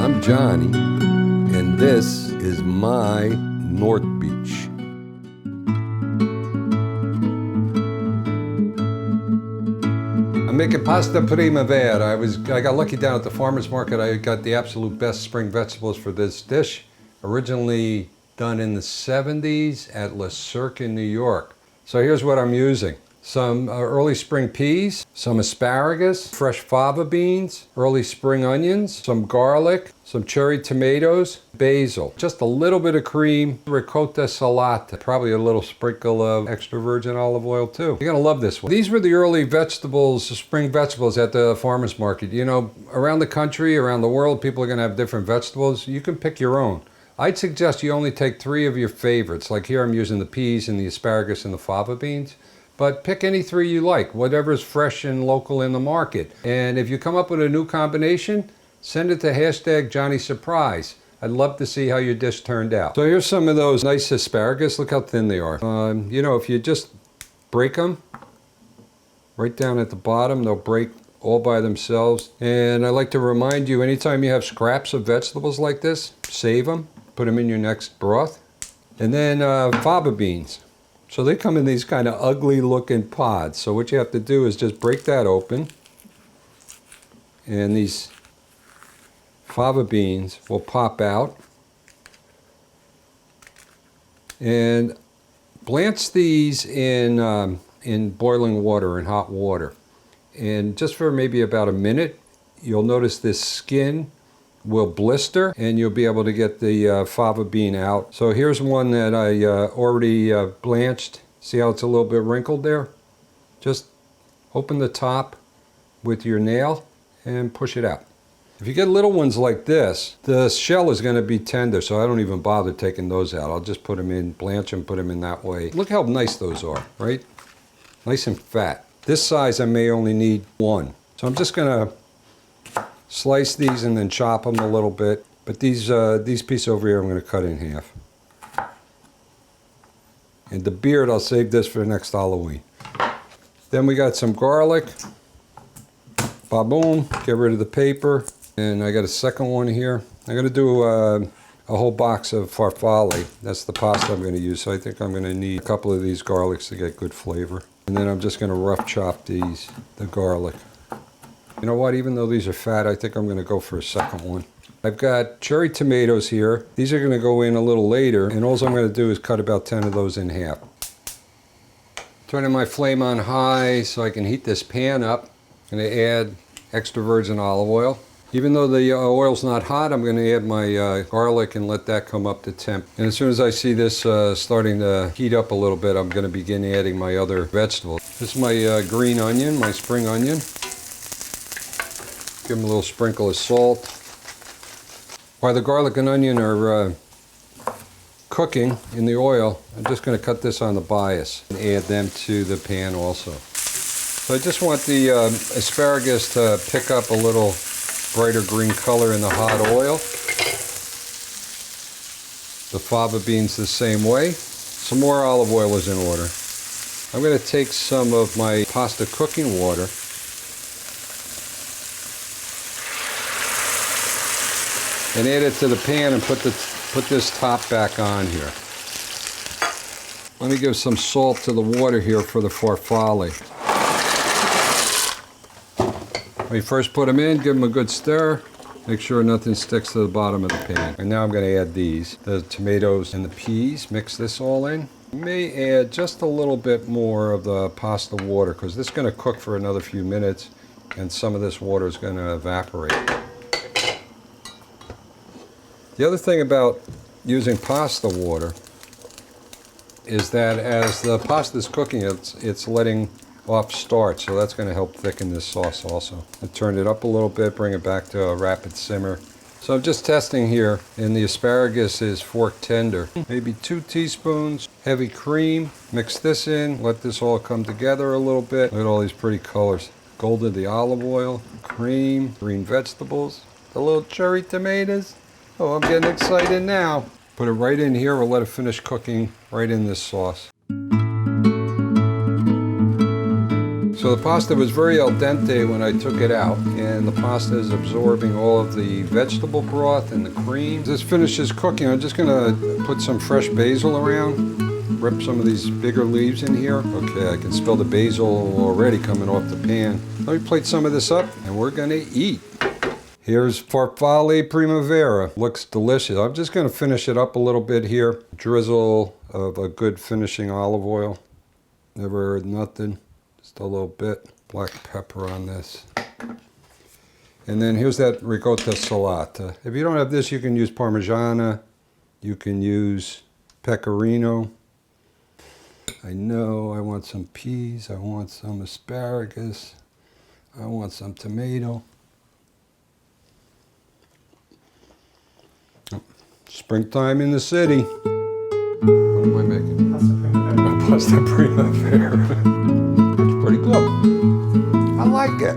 I'm Johnny, and this is my North Beach. I'm making pasta primavera. I got lucky down at the farmer's market. I got the absolute best spring vegetables for this dish. Originally done in the 70s at Cirque in New York. So here's what I'm using. Some early spring peas, some asparagus, fresh fava beans, early spring onions, some garlic, some cherry tomatoes, basil, just a little bit of cream, ricotta salata, probably a little sprinkle of extra virgin olive oil too. You're gonna love this one. These were the early vegetables, spring vegetables at the farmer's market. You know, around the country, around the world, people are gonna have different vegetables. You can pick your own. I'd suggest you only take 3 of your favorites. Like here I'm using the peas and the asparagus and the fava beans. But pick any 3 you like, whatever is fresh and local in the market. And if you come up with a new combination, send it to #JohnnySurprise. I'd love to see how your dish turned out. So here's some of those nice asparagus. Look how thin they are. You know, if you just break them, right down at the bottom, they'll break all by themselves. And I like to remind you, anytime you have scraps of vegetables like this, save them, put them in your next broth. And then fava beans. So they come in these kind of ugly looking pods. So what you have to do is just break that open. And these fava beans will pop out. And blanch these in boiling water, in hot water. And just for maybe about a minute, you'll notice this skin will blister and you'll be able to get the fava bean out. So here's one that I already blanched. See how it's a little bit wrinkled there? Just open the top with your nail and push it out. If you get little ones like this, the shell is going to be tender, so I don't even bother taking those out. I'll just put them in, blanch them, put them in that way. Look how nice those are, right? Nice and fat. This size I may only need 1. So I'm just going to slice these and then chop them a little bit. But these pieces over here I'm going to cut in half. And the beard, I'll save this for next Halloween. Then we got some garlic. Ba-boom, get rid of the paper. And I got a second one here. I'm going to do a whole box of farfalle. That's the pasta I'm going to use. So I think I'm going to need a couple of these garlics to get good flavor. And then I'm just going to rough chop the garlic. You know what, even though these are fat, I think I'm going to go for a second one. I've got cherry tomatoes here. These are going to go in a little later, and all I'm going to do is cut about 10 of those in half. Turning my flame on high so I can heat this pan up. I'm going to add extra virgin olive oil. Even though the oil's not hot, I'm going to add my garlic and let that come up to temp. And as soon as I see this starting to heat up a little bit, I'm going to begin adding my other vegetables. This is my green onion, my spring onion. Give them a little sprinkle of salt. While the garlic and onion are cooking in the oil, I'm just going to cut this on the bias and add them to the pan also. So I just want the asparagus to pick up a little brighter green color in the hot oil. The fava beans the same way. Some more olive oil is in order. I'm going to take some of my pasta cooking water and add it to the pan and put this top back on here. Let me give some salt to the water here for the farfalle. When you first put them in, give them a good stir. Make sure nothing sticks to the bottom of the pan. And now I'm going to add the tomatoes and the peas. Mix this all in. You may add just a little bit more of the pasta water because this is going to cook for another few minutes and some of this water is going to evaporate. The other thing about using pasta water is that as the pasta is cooking, it's letting off starch, so that's going to help thicken this sauce also. I turn it up a little bit, bring it back to a rapid simmer. So I'm just testing here, and the asparagus is fork tender. Maybe 2 teaspoons heavy cream. Mix this in, let this all come together a little bit. Look at all these pretty colors. Golden the olive oil, cream, green vegetables, the little cherry tomatoes. Oh, I'm getting excited now. Put it right in here. We'll let it finish cooking right in this sauce. So the pasta was very al dente when I took it out, and the pasta is absorbing all of the vegetable broth and the cream. This finishes cooking. I'm just gonna put some fresh basil around, rip some of these bigger leaves in here. Okay, I can smell the basil already coming off the pan. Let me plate some of this up, and we're gonna eat. Here's Farfalle Primavera. Looks delicious. I'm just gonna finish it up a little bit here. Drizzle of a good finishing olive oil. Never heard nothing. Just a little bit. Black pepper on this. And then here's that ricotta salata. If you don't have this, you can use parmigiano. You can use pecorino. I know I want some peas. I want some asparagus. I want some tomato. Springtime in the city. What am I making? Pasta primavera. It's pretty good. I like it.